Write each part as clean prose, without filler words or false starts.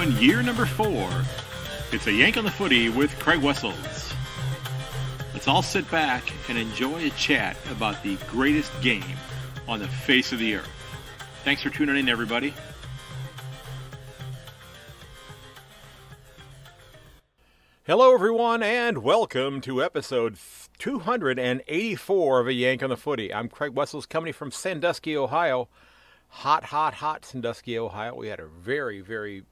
in year number 4. It's a Yank on the Footy with Craig Wessels. Let's all sit back and enjoy a chat about the greatest game on the face of the earth. Thanks for tuning in, everybody. Hello, everyone, and welcome to episode 284 of A Yank on the Footy. I'm Craig Wessels, coming from Sandusky, Ohio. Hot Sandusky, Ohio. We had a very, very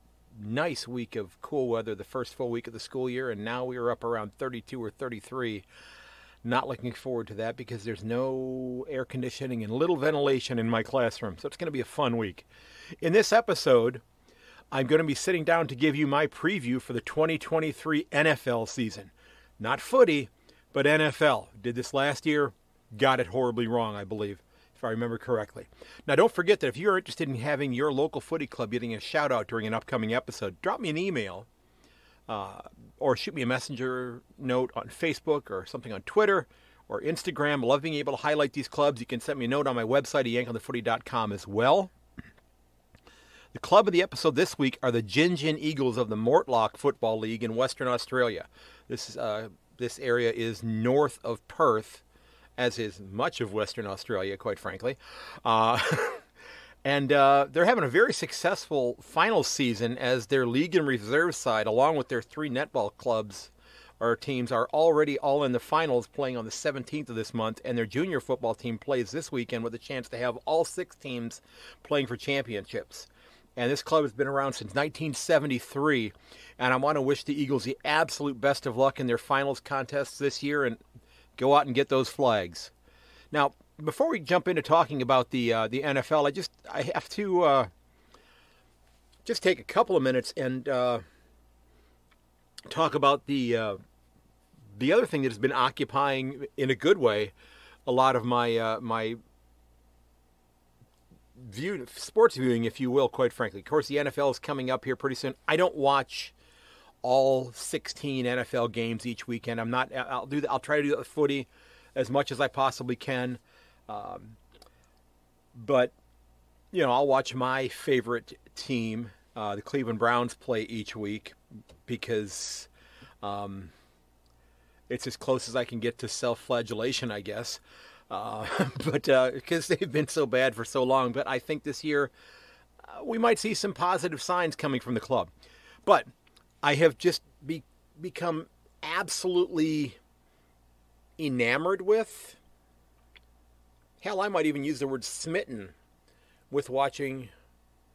nice week of cool weather the first full week of the school year, and now we are up around 32 or 33. Not looking forward to that because there's no air conditioning and little ventilation in my classroom, so it's going to be a fun week. In this episode, I'm going to be sitting down to give you my preview for the 2023 NFL season. Not footy, but NFL. Did this last year, got it horribly wrong, I believe, if I remember correctly. Now, don't forget that if you're interested in having your local footy club getting a shout-out during an upcoming episode, drop me an email or shoot me a messenger note on Facebook or something on Twitter or Instagram. I love being able to highlight these clubs. You can send me a note on my website at yankonthefooty.com as well. The club of the episode this week are the Gin Eagles of the Mortlock Football League in Western Australia. This area is north of Perth, as is much of Western Australia, quite frankly. And they're having a very successful final season as their league and reserve side, along with their 3 netball clubs or teams, are already all in the finals, playing on the 17th of this month. And their junior football team plays this weekend with a chance to have all 6 teams playing for championships. And this club has been around since 1973. And I want to wish the Eagles the absolute best of luck in their finals contests this year and go out and get those flags. Now, before we jump into talking about the NFL, I have to just take a couple of minutes and talk about the other thing that has been occupying, in a good way, a lot of my sports viewing, if you will, quite frankly. Of course, the NFL is coming up here pretty soon. I don't watch all 16 NFL games each weekend. I'll try to do that with footy as much as I possibly can. But, you know, I'll watch my favorite team, the Cleveland Browns, play each week because it's as close as I can get to self-flagellation, I guess. But because they've been so bad for so long. But I think this year we might see some positive signs coming from the club. But I have just become absolutely enamored with, hell, I might even use the word smitten with watching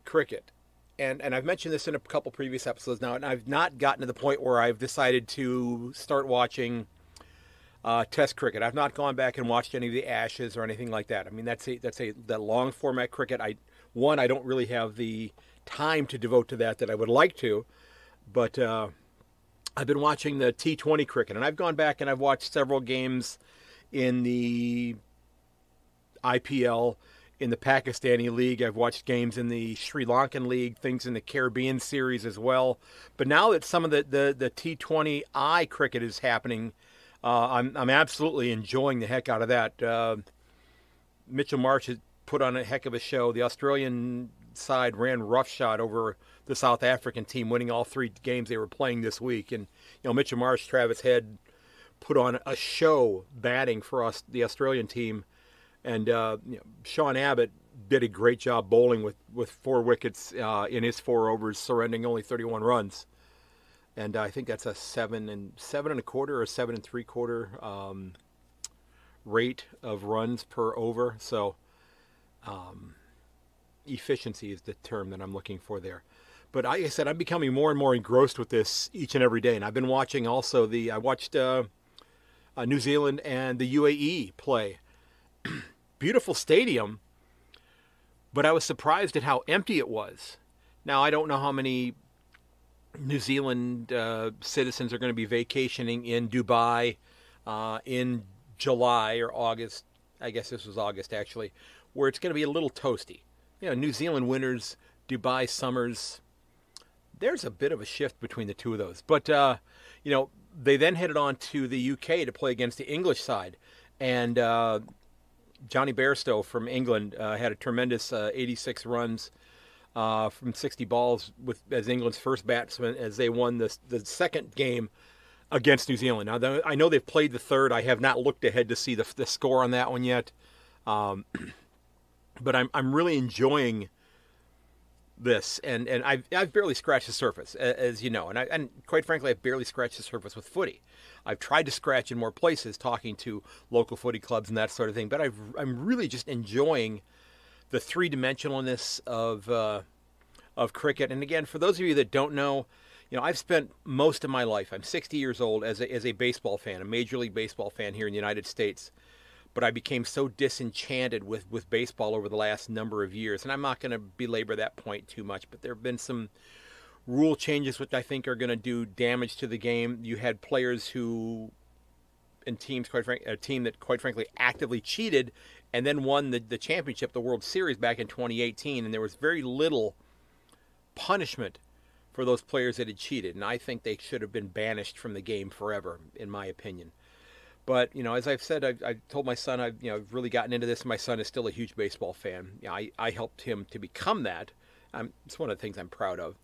cricket. And I've mentioned this in a couple previous episodes now, and I've not gotten to the point where I've decided to start watching Test cricket. I've not gone back and watched any of the Ashes or anything like that. I mean, that long format cricket. I don't really have the time to devote to that I would like to, but I've been watching the T20 cricket, and I've gone back and I've watched several games in the IPL, in the Pakistani League. I've watched games in the Sri Lankan League, things in the Caribbean Series as well. But now that some of the T20I cricket is happening, I'm absolutely enjoying the heck out of that. Mitchell Marsh has put on a heck of a show. The Australian side ran roughshod over the South African team, winning all 3 games they were playing this week. And, you know, Mitchell Marsh, Travis Head put on a show batting for us, the Australian team. And Sean Abbott did a great job bowling with 4 wickets in his 4 overs, surrendering only 31 runs. And I think that's a 7 1/4 or 7 3/4 rate of runs per over. So efficiency is the term that I'm looking for there. But like I said, I'm becoming more and more engrossed with this each and every day. And I've been watching also I watched New Zealand and the UAE play. Beautiful stadium, but I was surprised at how empty it was. Now, I don't know how many New Zealand citizens are going to be vacationing in Dubai in July or August. I guess this was August, actually, where it's going to be a little toasty. You know, New Zealand winters, Dubai summers. There's a bit of a shift between the two of those. But, you know, they then headed on to the UK to play against the English side. And Johnny Bairstow from England had a tremendous 86 runs from 60 balls as England's first batsman as they won the second game against New Zealand. Now, I know they've played the third. I have not looked ahead to see the score on that one yet. But I'm really enjoying this, and I've barely scratched the surface, as you know, and quite frankly, I've barely scratched the surface with footy. I've tried to scratch in more places, talking to local footy clubs and that sort of thing, but I'm really just enjoying the three-dimensionalness of cricket. And again, for those of you that don't know, I've spent most of my life, I'm 60 years old, as a baseball fan, a Major League Baseball fan here in the United States. But I became so disenchanted with baseball over the last number of years. And I'm not going to belabor that point too much, but there have been some rule changes which I think are going to do damage to the game. You had players and teams, a team that quite frankly actively cheated and then won the championship, the World Series back in 2018. And there was very little punishment for those players that had cheated. And I think they should have been banished from the game forever, in my opinion. But, as I've said, I've told my son, I've really gotten into this. My son is still a huge baseball fan. I helped him to become that. It's one of the things I'm proud of.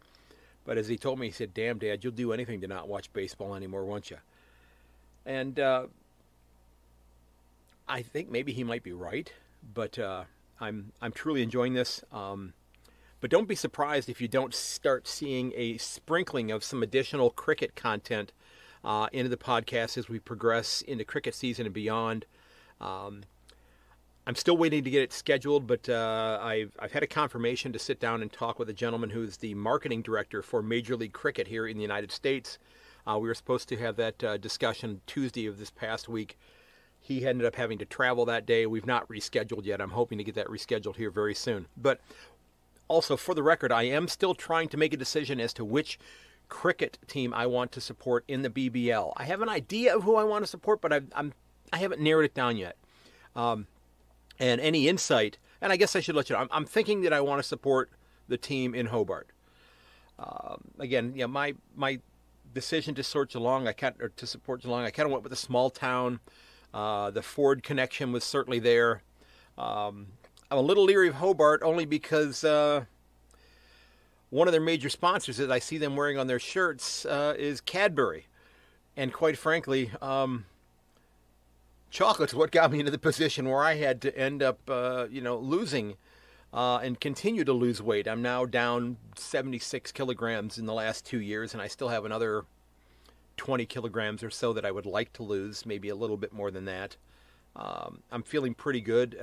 But as he told me, he said, "Damn, Dad, you'll do anything to not watch baseball anymore, won't you?" And I think maybe he might be right. But I'm truly enjoying this. But don't be surprised if you don't start seeing a sprinkling of some additional cricket content into the podcast as we progress into cricket season and beyond. I'm still waiting to get it scheduled, but I've had a confirmation to sit down and talk with a gentleman who's the marketing director for Major League Cricket here in the United States. We were supposed to have that discussion Tuesday of this past week. He ended up having to travel that day. We've not rescheduled yet. I'm hoping to get that rescheduled here very soon. But also, for the record, I am still trying to make a decision as to which cricket team I want to support in the BBL. I have an idea of who I want to support, but I haven't narrowed it down yet. And any insight, and I guess I should let you know, I'm thinking that I want to support the team in Hobart. Again, my decision to support Geelong, I kind of went with a small town. The Ford connection was certainly there. I'm a little leery of Hobart only because one of their major sponsors that I see them wearing on their shirts is Cadbury. And quite frankly, chocolate's what got me into the position where I had to end up, losing and continue to lose weight. I'm now down 76 kilograms in the last 2 years, and I still have another 20 kilograms or so that I would like to lose, maybe a little bit more than that. I'm feeling pretty good.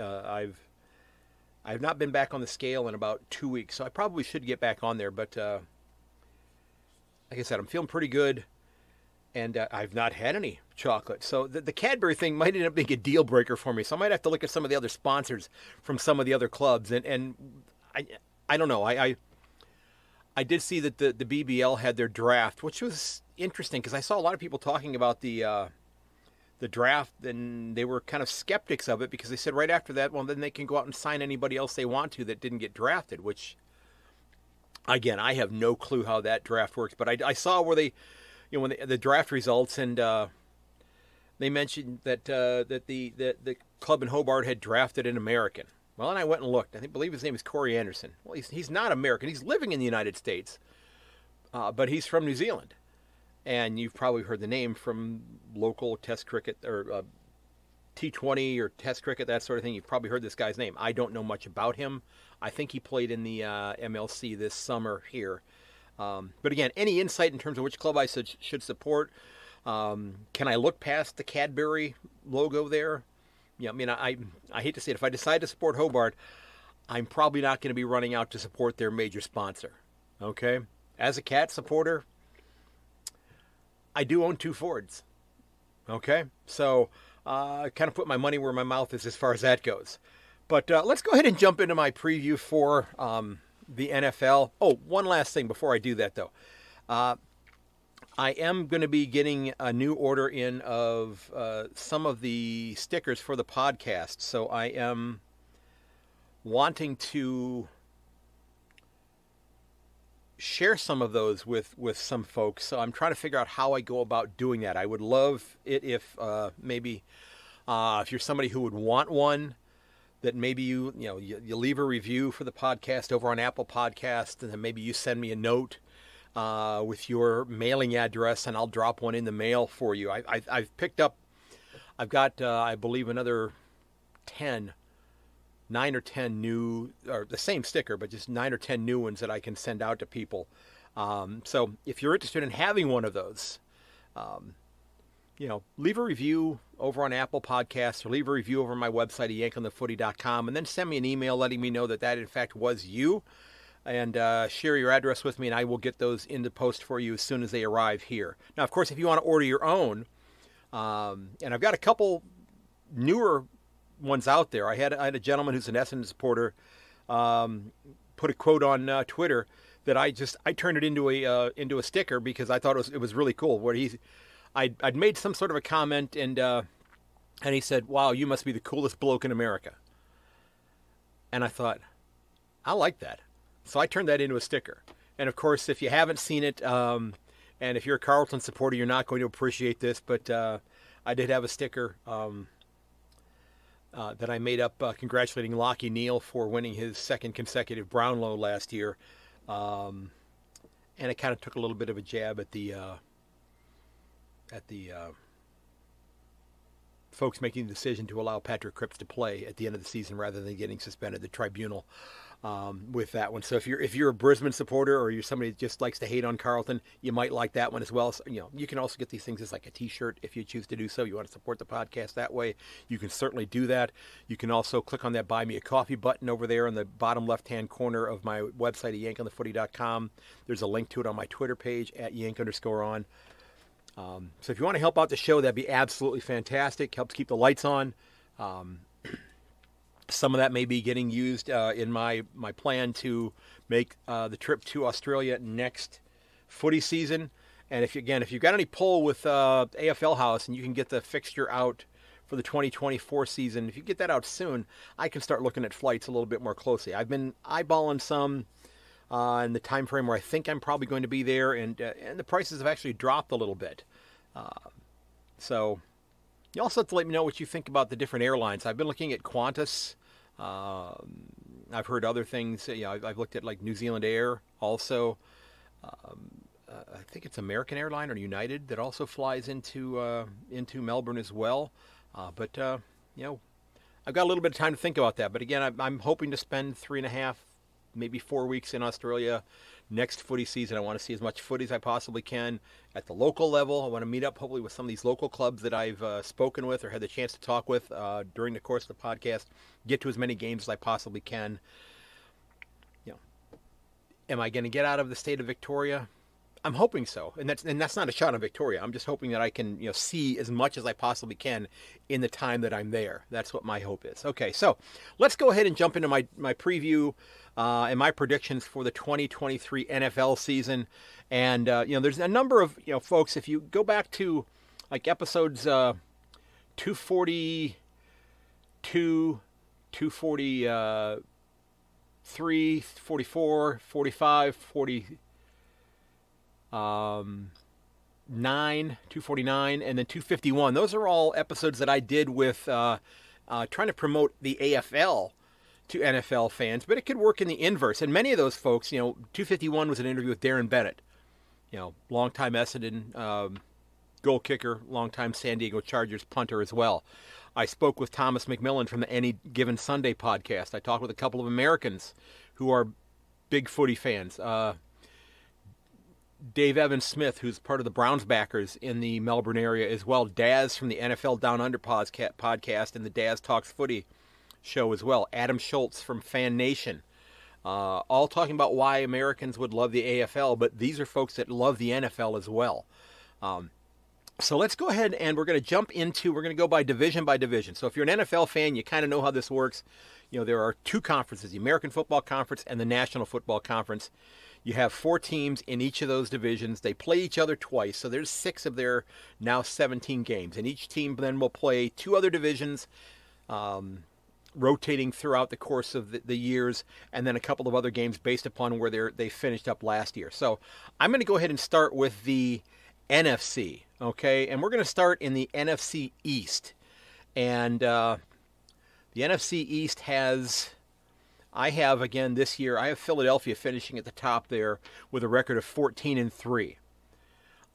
I've not been back on the scale in about 2 weeks, so I probably should get back on there. But like I said, I'm feeling pretty good, and I've not had any chocolate. So the Cadbury thing might end up being a deal breaker for me. So I might have to look at some of the other sponsors from some of the other clubs. And I don't know. I did see that the BBL had their draft, which was interesting because I saw a lot of people talking about the draft, and they were kind of skeptics of it because they said right after that, well, then they can go out and sign anybody else they want to that didn't get drafted, which, again, I have no clue how that draft works. But I saw where they, when the draft results, and they mentioned that the club in Hobart had drafted an American. Well, and I went and looked. I believe his name is Corey Anderson. Well, he's not American. He's living in the United States, but he's from New Zealand. And you've probably heard the name from local test cricket or T20 or test cricket, that sort of thing. You've probably heard this guy's name. I don't know much about him. I think he played in the MLC this summer here. But again, any insight in terms of which club I should support? Can I look past the Cadbury logo there? Yeah, I mean, I hate to say it. If I decide to support Hobart, I'm probably not going to be running out to support their major sponsor. Okay? As a Cat supporter, I do own 2 Fords. Okay? So I kind of put my money where my mouth is as far as that goes. But let's go ahead and jump into my preview for the NFL. Oh, one last thing before I do that, though. I am going to be getting a new order in of some of the stickers for the podcast. So I am wanting to share some of those with some folks. So I'm trying to figure out how I go about doing that. I would love it if maybe if you're somebody who would want one, that maybe you leave a review for the podcast over on Apple Podcast, and then maybe you send me a note with your mailing address, and I'll drop one in the mail for you. I've picked up, I've got, I believe, another 9 or 10 new, or the same sticker, but just 9 or 10 new ones that I can send out to people. So if you're interested in having one of those, leave a review over on Apple Podcasts, or leave a review over on my website at yankonthefooty.com, and then send me an email letting me know that in fact was you, and share your address with me, and I will get those into post for you as soon as they arrive here. Now, of course, if you want to order your own, and I've got a couple newer ones out there. I had a gentleman who's an Essendon supporter put a quote on Twitter that I turned it into a sticker because I thought it was really cool. Where I'd made some sort of a comment, and he said, "Wow, you must be the coolest bloke in America." And I thought, I like that, so I turned that into a sticker. And of course, if you haven't seen it, and if you're a Carlton supporter, you're not going to appreciate this, but I did have a sticker that I made up congratulating Lachie Neale for winning his second consecutive Brownlow last year. And it kind of took a little bit of a jab at the folks making the decision to allow Patrick Cripps to play at the end of the season rather than getting suspended, the tribunal, with that one. So if you're a Brisbane supporter, or you're somebody that just likes to hate on Carlton, you might like that one as well. So, you can also get these things as like a T-shirt if you choose to do so. You want to support the podcast that way, you can certainly do that. You can also click on that Buy Me a Coffee button over there in the bottom left-hand corner of my website at yankonthefooty.com. There's a link to it on my Twitter page at yank_on. So if you want to help out the show, that'd be absolutely fantastic. Helps keep the lights on. Some of that may be getting used in my plan to make the trip to Australia next footy season. And if you've got any pull with AFL House and you can get the fixture out for the 2024 season, if you get that out soon, I can start looking at flights a little bit more closely. I've been eyeballing some in the time frame where I think I'm probably going to be there, and the prices have actually dropped a little bit. So you also have to let me know what you think about the different airlines. I've been looking at Qantas. I've heard other things. I've looked at like New Zealand Air also. I think it's American Airline or United that also flies into Melbourne as well. But I've got a little bit of time to think about that. But again, I'm hoping to spend 3.5, maybe 4 weeks in Australia next footy season. I want to see as much footy as I possibly can at the local level. I want to meet up hopefully with some of these local clubs that I've spoken with or had the chance to talk with during the course of the podcast. Get to as many games as I possibly can. Am I going to get out of the state of Victoria? I'm hoping so, and that's not a shot on Victoria. I'm just hoping that I can see as much as I possibly can in the time that I'm there. That's what my hope is. Okay, so let's go ahead and jump into my preview and my predictions for the 2023 NFL season. And there's a number of folks. If you go back to like episodes 242, 243, 44, 45, 249, and then 251. Those are all episodes that I did with trying to promote the AFL to NFL fans, but it could work in the inverse. And many of those folks, 251 was an interview with Darren Bennett, longtime Essendon goal kicker, longtime San Diego Chargers punter as well. I spoke with Thomas McMillan from the Any Given Sunday podcast. I talked with a couple of Americans who are big footy fans. Dave Evans Smith, who's part of the Browns backers in the Melbourne area as well. Daz from the NFL Down Under podcast and the Daz Talks Footy show as well. Adam Schultz from Fan Nation. All talking about why Americans would love the AFL, but these are folks that love the NFL as well. So let's go ahead and we're going to go by division. So if you're an NFL fan, you kind of know how this works. There are two conferences, the American Football Conference and the National Football Conference. You have 4 teams in each of those divisions. They play each other twice, so there's 6 of their now 17 games. And each team then will play 2 other divisions, rotating throughout the course of the years, and then a couple of other games based upon where they finished up last year. So I'm going to go ahead and start with the NFC, okay? And we're going to start in the NFC East. And the The NFC East I have again this year, I have Philadelphia finishing at the top there with a record of 14-3.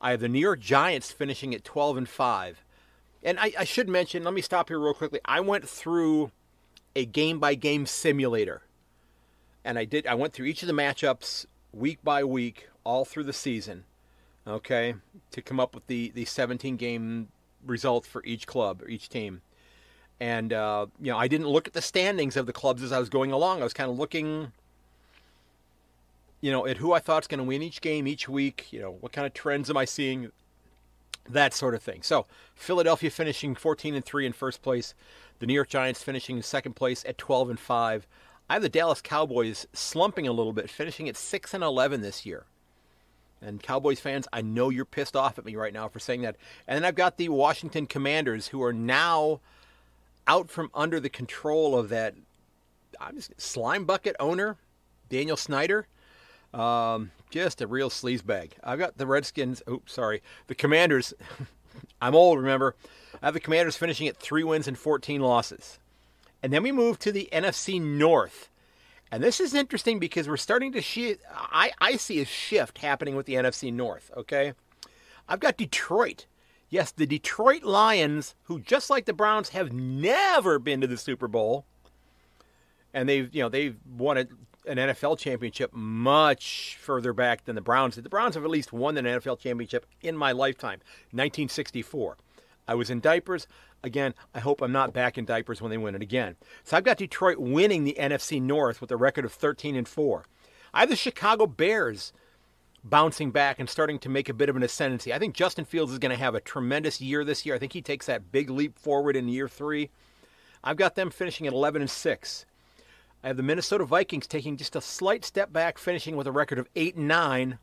I have the New York Giants finishing at 12-5. And I should mention, let me stop here real quickly. I went through a game-by-game simulator. And I went through each of the matchups week by week, all through the season, okay, to come up with the 17-game results for each club or each team. And, I didn't look at the standings of the clubs as I was going along. I was kind of looking, at who I thought was going to win each game each week. What kind of trends am I seeing? That sort of thing. So, Philadelphia finishing 14-3 in first place. The New York Giants finishing in second place at 12-5. I have the Dallas Cowboys slumping a little bit, finishing at 6-11 this year. And Cowboys fans, I know you're pissed off at me right now for saying that. And then I've got the Washington Commanders, who are now out from under the control of that slime bucket owner, Daniel Snyder. Just a real sleazebag. I've got the the Commanders. I'm old, remember. I have the Commanders finishing at 3 wins and 14 losses. And then we move to the NFC North. And this is interesting because we're starting to I see a shift happening with the NFC North, okay? I've got Detroit. Yes, the Detroit Lions, who just like the Browns have never been to the Super Bowl. And they've won an NFL championship much further back than the Browns did. The Browns have at least won an NFL championship in my lifetime, 1964. I was in diapers. Again, I hope I'm not back in diapers when they win it again. So I've got Detroit winning the NFC North with a record of 13-4. I have the Chicago Bears bouncing back and starting to make a bit of an ascendancy. I think Justin Fields is going to have a tremendous year this year. I think he takes that big leap forward in year 3. I've got them finishing at 11-6. I have the Minnesota Vikings taking just a slight step back, finishing with a record of 8-9.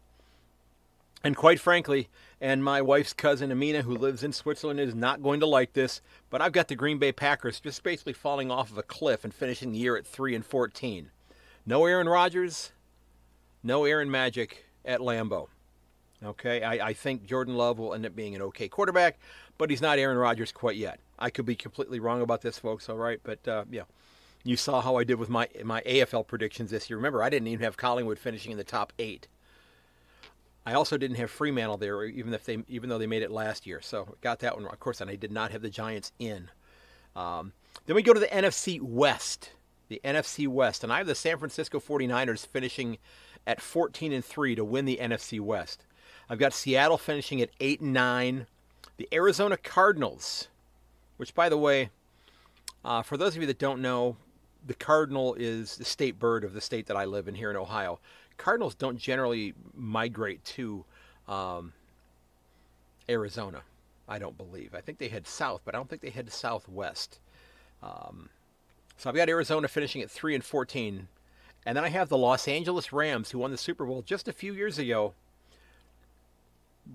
And quite frankly, and my wife's cousin Amina, who lives in Switzerland, is not going to like this, but I've got the Green Bay Packers just basically falling off of a cliff and finishing the year at 3-14. No Aaron Rodgers, no Aaron Magic at Lambeau. Okay, I think Jordan Love will end up being an okay quarterback, but he's not Aaron Rodgers quite yet. I could be completely wrong about this, folks, all right? But, you saw how I did with my AFL predictions this year. Remember, I didn't even have Collingwood finishing in the top 8. I also didn't have Fremantle there, even though they made it last year. So got that one, of course, and I did not have the Giants in. Then we go to the NFC West. The NFC West, and I have the San Francisco 49ers finishing at 14-3 to win the NFC West. I've got Seattle finishing at 8-9. The Arizona Cardinals, which, by the way, for those of you that don't know, the cardinal is the state bird of the state that I live in here in Ohio. Cardinals don't generally migrate to Arizona, I don't believe. I think they head south, but I don't think they head southwest. So I've got Arizona finishing at 3-14. And then I have the Los Angeles Rams, who won the Super Bowl just a few years ago,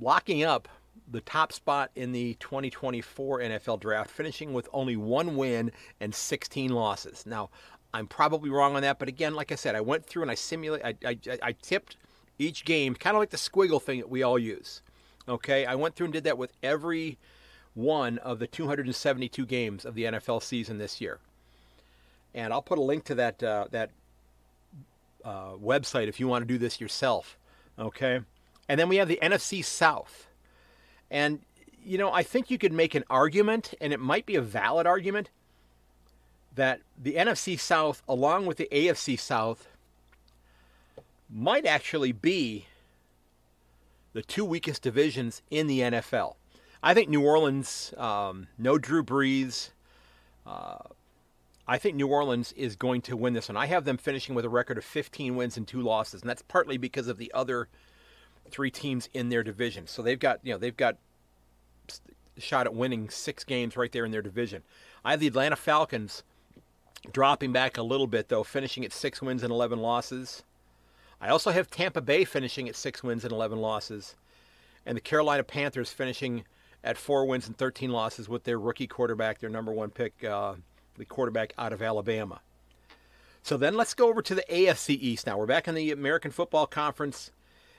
locking up the top spot in the 2024 NFL draft, finishing with only 1 win and 16 losses. Now, I'm probably wrong on that, but again, like I said, I went through and I tipped each game, kind of like the squiggle thing that we all use. Okay, I went through and did that with every one of the 272 games of the NFL season this year. And I'll put a link to that website if you want to do this yourself. Okay, and then we have the NFC South. And, I think you could make an argument, and it might be a valid argument, that the NFC South, along with the AFC South, might actually be the 2 weakest divisions in the NFL. I think New Orleans, no Drew Brees. I think New Orleans is going to win this one. I have them finishing with a record of 15 wins and 2 losses, and that's partly because of the other 3 teams in their division. So they've got a shot at winning 6 games right there in their division. I have the Atlanta Falcons dropping back a little bit, though, finishing at 6 wins and 11 losses. I also have Tampa Bay finishing at 6 wins and 11 losses. And the Carolina Panthers finishing at 4 wins and 13 losses with their rookie quarterback, their number 1 pick, the quarterback out of Alabama. So then let's go over to the AFC East now. We're back in the American Football Conference.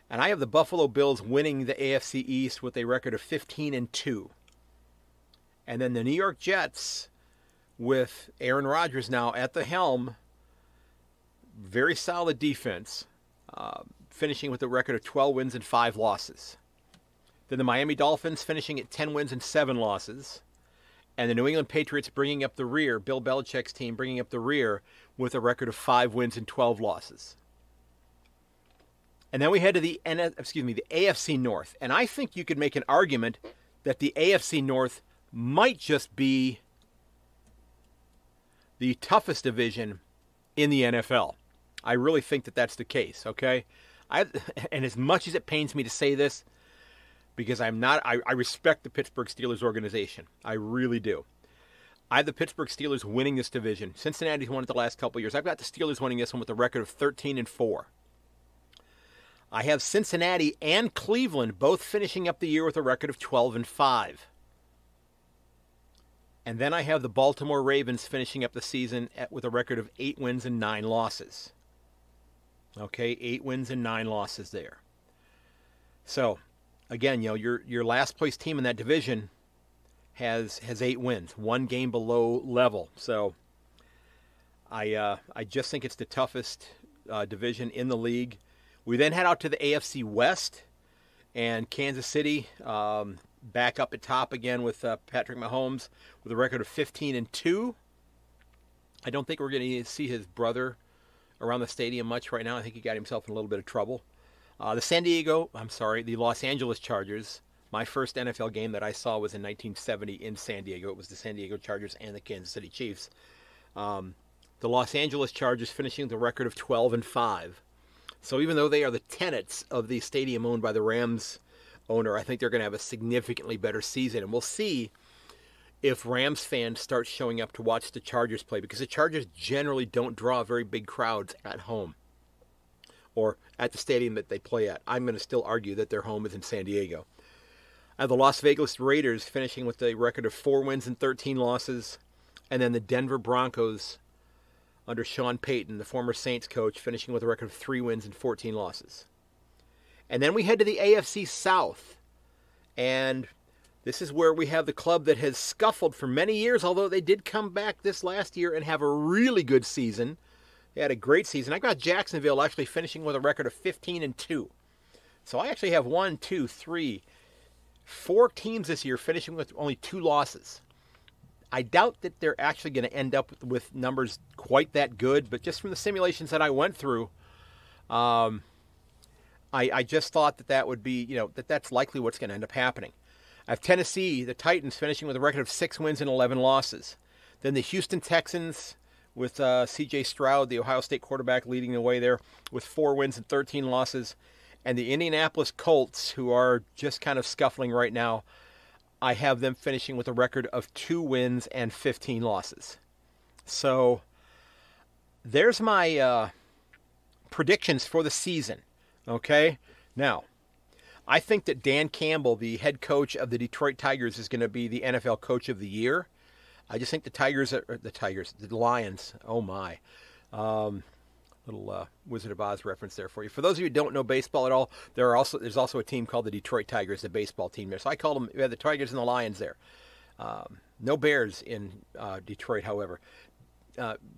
And I have the Buffalo Bills winning the AFC East with a record of 15-2. And then the New York Jets with Aaron Rodgers now at the helm. Very solid defense, finishing with a record of 12 wins and 5 losses. Then the Miami Dolphins finishing at 10 wins and 7 losses. And the New England Patriots bringing up the rear, Bill Belichick's team bringing up the rear with a record of 5 wins and 12 losses. And then we head to the AFC North. And I think you could make an argument that the AFC North might just be the toughest division in the NFL. I really think that that's the case, okay? And as much as it pains me to say this, because I respect the Pittsburgh Steelers organization. I really do. I have the Pittsburgh Steelers winning this division. Cincinnati's won it the last couple of years. I've got the Steelers winning this one with a record of 13-4. I have Cincinnati and Cleveland both finishing up the year with a record of 12-5. And then I have the Baltimore Ravens finishing up the season with a record of 8 wins and 9 losses. Okay, 8 wins and 9 losses there. So, again, your last place team in that division has 8 wins, 1 game below level. So, I just think it's the toughest division in the league. We then head out to the AFC West, and Kansas City back up at top again with Patrick Mahomes with a record of 15-2. I don't think we're going to see his brother around the stadium much right now. I think he got himself in a little bit of trouble. The Los Angeles Chargers. My first NFL game that I saw was in 1970 in San Diego. It was the San Diego Chargers and the Kansas City Chiefs. The Los Angeles Chargers finishing with a record of 12-5. So even though they are the tenants of the stadium owned by the Rams owner, I think they're going to have a significantly better season. And we'll see if Rams fans start showing up to watch the Chargers play, because the Chargers generally don't draw very big crowds at home or at the stadium that they play at. I'm going to still argue that their home is in San Diego. I have the Las Vegas Raiders finishing with a record of 4 wins and 13 losses. And then the Denver Broncos under Sean Payton, the former Saints coach, finishing with a record of 3 wins and 14 losses. And then we head to the AFC South. And this is where we have the club that has scuffled for many years, although they did come back this last year and have a really good season. They had a great season. I got Jacksonville actually finishing with a record of 15-2. So I actually have 4 teams this year finishing with only 2 losses. I doubt that they're actually going to end up with numbers quite that good, but just from the simulations that I went through, I just thought that would be, that's likely what's going to end up happening. I have Tennessee, the Titans, finishing with a record of 6 wins and 11 losses. Then the Houston Texans with C.J. Stroud, the Ohio State quarterback, leading the way there with 4 wins and 13 losses. And the Indianapolis Colts, who are just kind of scuffling right now, I have them finishing with a record of 2 wins and 15 losses. So there's my predictions for the season. Okay? Now, I think that Dan Campbell, the head coach of the Detroit Tigers, is going to be the NFL Coach of the Year. I just think the Lions, oh my. Little Wizard of Oz reference there for you. For those of you who don't know baseball at all, there's also a team called the Detroit Tigers, the baseball team there. So I call them, we have the Tigers and the Lions there. No Bears in Detroit, however.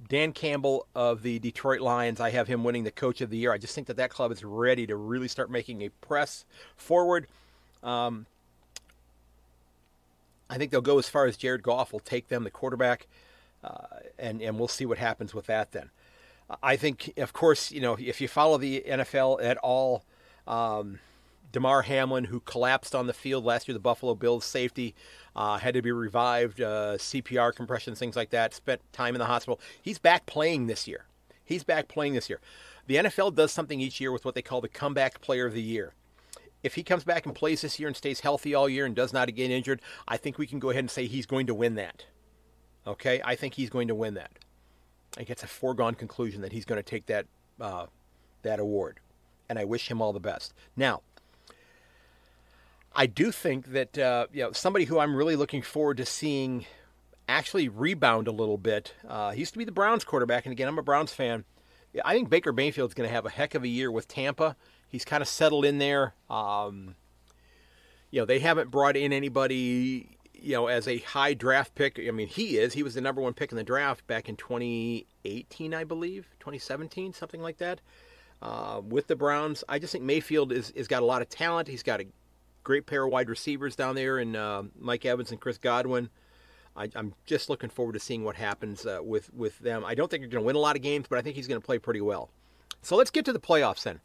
Dan Campbell of the Detroit Lions, I have him winning the Coach of the Year. I just think that club is ready to really start making a press forward. I think they'll go as far as Jared Goff will take them, the quarterback, and we'll see what happens with that then. I think, of course, if you follow the NFL at all, Damar Hamlin, who collapsed on the field last year, the Buffalo Bills safety, had to be revived, CPR compressions, things like that, spent time in the hospital. He's back playing this year. The NFL does something each year with what they call the Comeback Player of the Year. If he comes back and plays this year and stays healthy all year and does not get injured, I think we can go ahead and say he's going to win that. Okay? I think he's going to win that. I think it's a foregone conclusion that he's going to take that award, and I wish him all the best. Now, I do think that somebody who I'm really looking forward to seeing actually rebound a little bit. He used to be the Browns quarterback, and again, I'm a Browns fan. I think Baker Mayfield's going to have a heck of a year with Tampa. He's kind of settled in there. They haven't brought in anybody as a high draft pick, I mean, he was the number one pick in the draft back in 2018, I believe, 2017, something like that, with the Browns. I just think Mayfield is got a lot of talent. He's got a great pair of wide receivers down there in Mike Evans and Chris Godwin. I'm just looking forward to seeing what happens with them. I don't think they're going to win a lot of games, but I think he's going to play pretty well. So let's get to the playoffs then.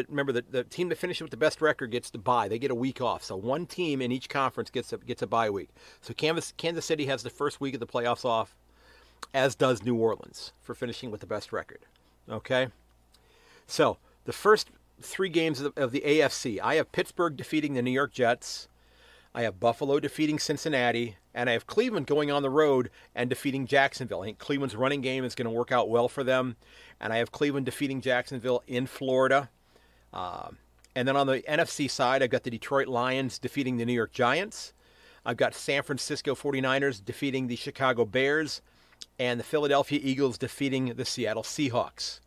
Remember the team that finishes with the best record gets the bye. They get a week off. So one team in each conference gets a bye week. So Kansas City has the first week of the playoffs off, as does New Orleans for finishing with the best record. Okay? So the first 3 games of the AFC, I have Pittsburgh defeating the New York Jets. I have Buffalo defeating Cincinnati, and I have Cleveland going on the road and defeating Jacksonville. I think Cleveland's running game is going to work out well for them, and I have Cleveland defeating Jacksonville in Florida. And then on the NFC side, I've got the Detroit Lions defeating the New York Giants. I've got San Francisco 49ers defeating the Chicago Bears, and the Philadelphia Eagles defeating the Seattle Seahawks.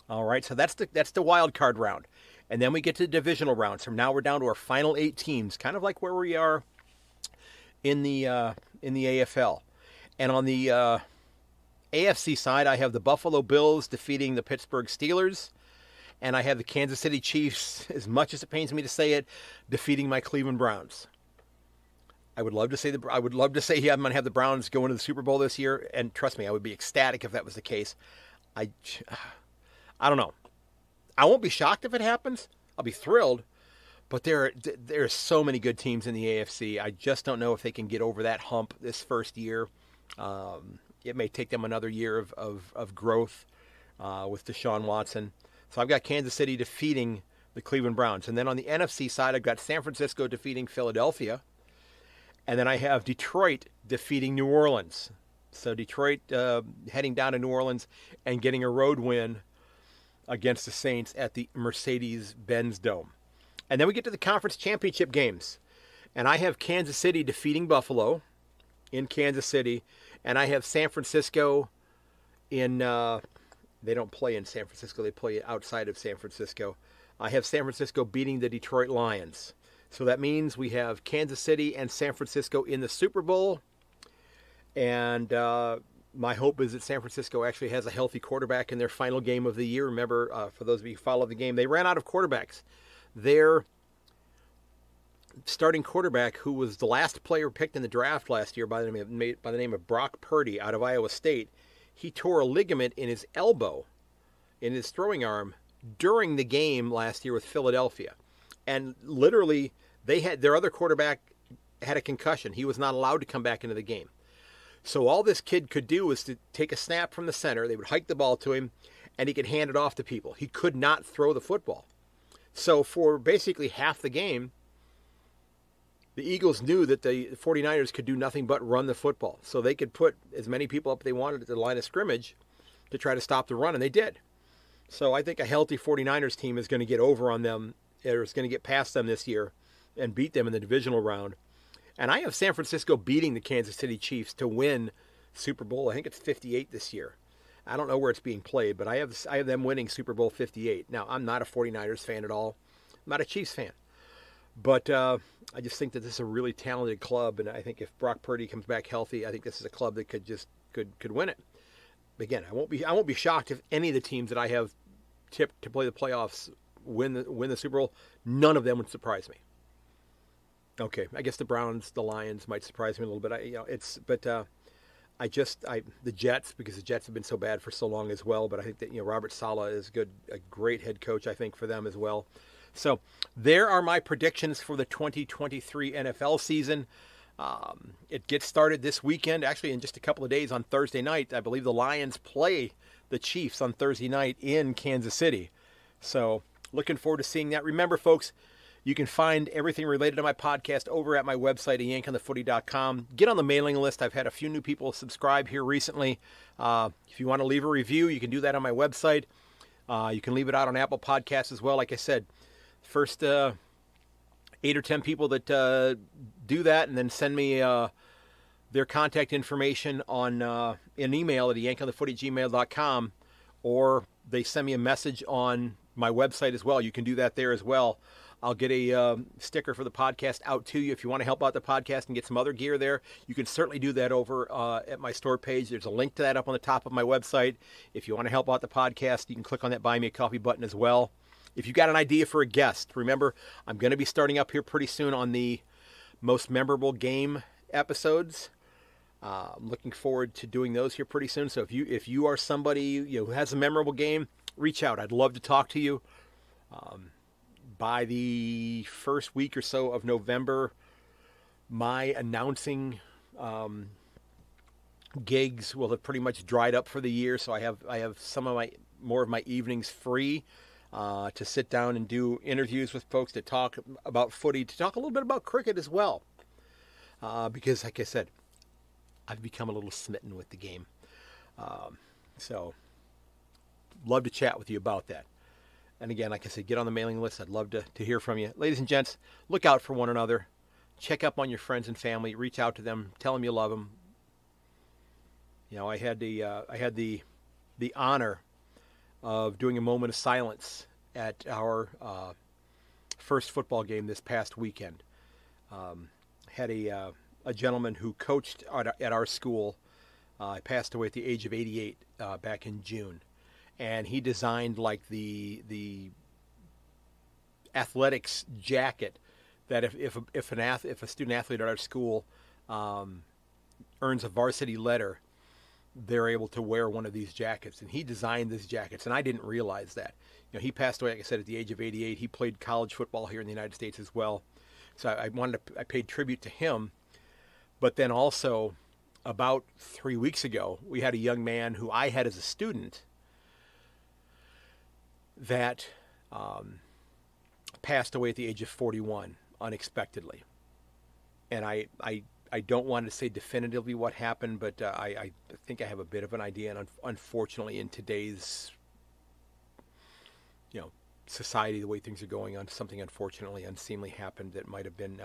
All right, so that's the wild card round. And then we get to the divisional round. So now we're down to our final 8 teams, kind of like where we are in the AFL. And on the AFC side, I have the Buffalo Bills defeating the Pittsburgh Steelers, and I have the Kansas City Chiefs, as much as it pains me to say it, defeating my Cleveland Browns. I would love to say yeah, I'm going to have the Browns go into the Super Bowl this year, and trust me, I would be ecstatic if that was the case. I don't know. I won't be shocked if it happens. I'll be thrilled. But there are so many good teams in the AFC. I just don't know if they can get over that hump this first year. It may take them another year of growth with Deshaun Watson. So I've got Kansas City defeating the Cleveland Browns. And then on the NFC side, I've got San Francisco defeating Philadelphia. And then I have Detroit defeating New Orleans. So Detroit heading down to New Orleans and getting a road win against the Saints at the Mercedes-Benz Dome. And then we get to the conference championship games. And I have Kansas City defeating Buffalo in Kansas City. And I have San Francisco in, they don't play in San Francisco, they play outside of San Francisco. I have San Francisco beating the Detroit Lions. So that means we have Kansas City and San Francisco in the Super Bowl. And my hope is that San Francisco actually has a healthy quarterback in their final game of the year. Remember, for those of you who follow the game, they ran out of quarterbacks. Their starting quarterback, who was the last player picked in the draft last year by the name of Brock Purdy out of Iowa State, he tore a ligament in his elbow, in his throwing arm, during the game last year with Philadelphia. And literally, their other quarterback had a concussion. He was not allowed to come back into the game. So all this kid could do was to take a snap from the center. They would hike the ball to him, and he could hand it off to people. He could not throw the football. So for basically half the game, the Eagles knew that the 49ers could do nothing but run the football. So they could put as many people up as they wanted at the line of scrimmage to try to stop the run, and they did. So I think a healthy 49ers team is going to get over on them, or is going to get past them this year and beat them in the divisional round. And I have San Francisco beating the Kansas City Chiefs to win Super Bowl. I think it's 58 this year. I don't know where it's being played, but I have them winning Super Bowl 58. Now, I'm not a 49ers fan at all. I'm not a Chiefs fan. But I just think that this is a really talented club, and I think if Brock Purdy comes back healthy, I think this is a club that could win it. Again, I won't be shocked if any of the teams that I have tipped to play the playoffs win the Super Bowl. None of them would surprise me. Okay, I guess the Browns, the Lions might surprise me a little bit. The Jets, because the Jets have been so bad for so long as well. But I think that Robert Saleh is a great head coach, I think, for them as well. So there are my predictions for the 2023 NFL season. It gets started this weekend, actually in just a couple of days on Thursday night. I believe the Lions play the Chiefs on Thursday night in Kansas City. So looking forward to seeing that. Remember, folks, you can find everything related to my podcast over at my website at yankonthefooty.com. Get on the mailing list. I've had a few new people subscribe here recently. If you want to leave a review, you can do that on my website. You can leave it out on Apple Podcasts as well. Like I said, first 8 or 10 people that do that and then send me their contact information on an email at yankonthefooty@gmail.com, or they send me a message on my website as well. You can do that there as well. I'll get a sticker for the podcast out to you. If you want to help out the podcast and get some other gear there, you can certainly do that over at my store page. There's a link to that up on the top of my website. If you want to help out the podcast, you can click on that Buy Me a Coffee button as well. If you got an idea for a guest, remember, I'm going to be starting up here pretty soon on the most memorable game episodes. I'm looking forward to doing those here pretty soon. So if you are somebody who has a memorable game, reach out. I'd love to talk to you. By the first week or so of November, my announcing gigs will have pretty much dried up for the year. So I have more of my evenings free to sit down and do interviews with folks, to talk about footy, to talk a little bit about cricket as well. Because, like I said, I've become a little smitten with the game. So love to chat with you about that. And again, like I said, get on the mailing list. I'd love to hear from you. Ladies and gents, look out for one another. Check up on your friends and family. Reach out to them. Tell them you love them. I had the honor of doing a moment of silence at our first football game this past weekend. Had a gentleman who coached at our school. Passed away at the age of 88 back in June. And he designed like the athletics jacket that if a student athlete at our school earns a varsity letter, they're able to wear one of these jackets. And he designed these jackets, and I didn't realize that. He passed away, like I said, at the age of 88. He played college football here in the United States as well. So I paid tribute to him. But then also, about 3 weeks ago, we had a young man who I had as a student that passed away at the age of 41 unexpectedly. And I don't want to say definitively what happened, but I think I have a bit of an idea. And unfortunately, in today's society, the way things are going on, something unfortunately unseemly happened that might have been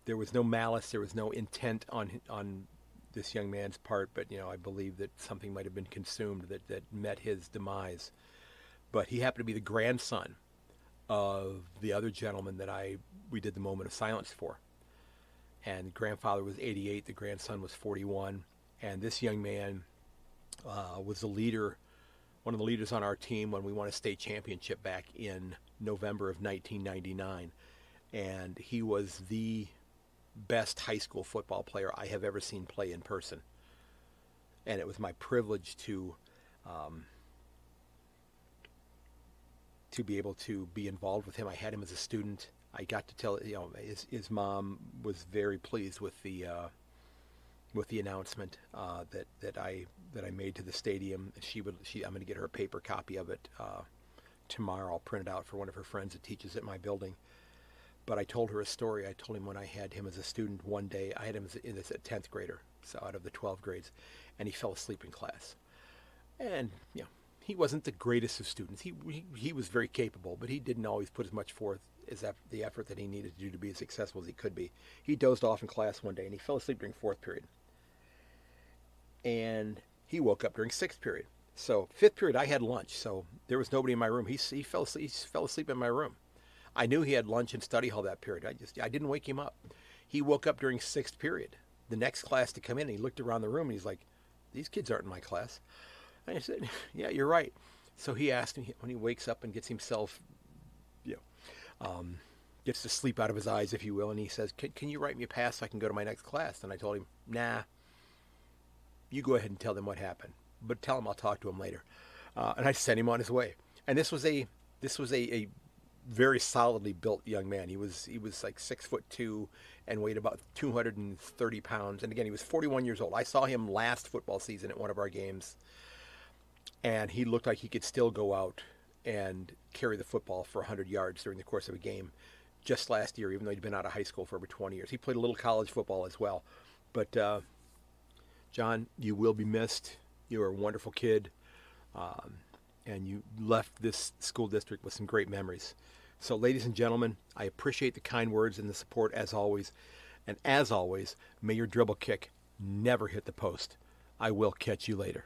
there was no malice, there was no intent on this young man's part, but I believe that something might have been consumed that met his demise. But he happened to be the grandson of the other gentleman that we did the moment of silence for. And the grandfather was 88, the grandson was 41, and this young man was the leader, one of the leaders on our team when we won a state championship back in November of 1999. And he was the best high school football player I have ever seen play in person. And it was my privilege to be able to be involved with him. I had him as a student. I got to tell his mom was very pleased with the announcement that I made to the stadium. I'm going to get her a paper copy of it tomorrow. I'll print it out for one of her friends that teaches at my building. But I told her a story. I told him when I had him as a student one day, I had him as a 10th grader, so out of the 12 grades, and he fell asleep in class. And, he wasn't the greatest of students. He was very capable, but he didn't always put as much forth as the effort that he needed to do to be as successful as he could be. He dozed off in class one day, and he fell asleep during 4th period. And he woke up during 6th period. So 5th period, I had lunch, so there was nobody in my room. He fell asleep in my room. I knew he had lunch in study hall that period. I didn't wake him up. He woke up during 6th period, the next class to come in, and he looked around the room, and he's like, these kids aren't in my class. And I said, yeah, you're right. So he asked me, when he wakes up and gets himself, gets the sleep out of his eyes, if you will, and he says, can you write me a pass so I can go to my next class? And I told him, nah, you go ahead and tell them what happened, but tell him I'll talk to him later. And I sent him on his way. And this was a very solidly built young man. He was like 6'2" and weighed about 230 pounds. And again, he was 41 years old. I saw him last football season at one of our games, and he looked like he could still go out and carry the football for 100 yards during the course of a game just last year, even though he'd been out of high school for over 20 years. He played a little college football as well. But John, you will be missed. You're a wonderful kid. And you left this school district with some great memories. So, ladies and gentlemen, I appreciate the kind words and the support as always. And as always, may your dribble kick never hit the post. I will catch you later.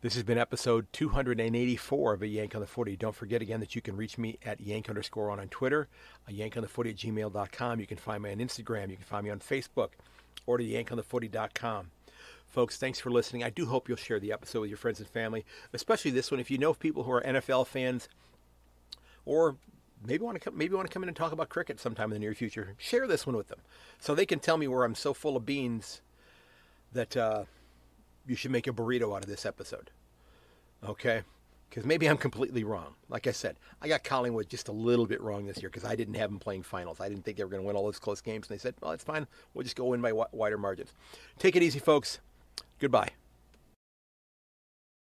This has been episode 284 of A Yank on the Footy. Don't forget again that you can reach me at Yank_on Twitter, yankonthefooty@gmail.com. You can find me on Instagram. You can find me on Facebook, or to yankonthefooty.com. Folks, thanks for listening. I do hope you'll share the episode with your friends and family, especially this one. If you know people who are NFL fans, or maybe want to come in and talk about cricket sometime in the near future, share this one with them so they can tell me where I'm so full of beans that you should make a burrito out of this episode. Okay? Because maybe I'm completely wrong. Like I said, I got Collingwood just a little bit wrong this year because I didn't have them playing finals. I didn't think they were going to win all those close games. And they said, well, it's fine. We'll just go win by wider margins. Take it easy, folks. Goodbye.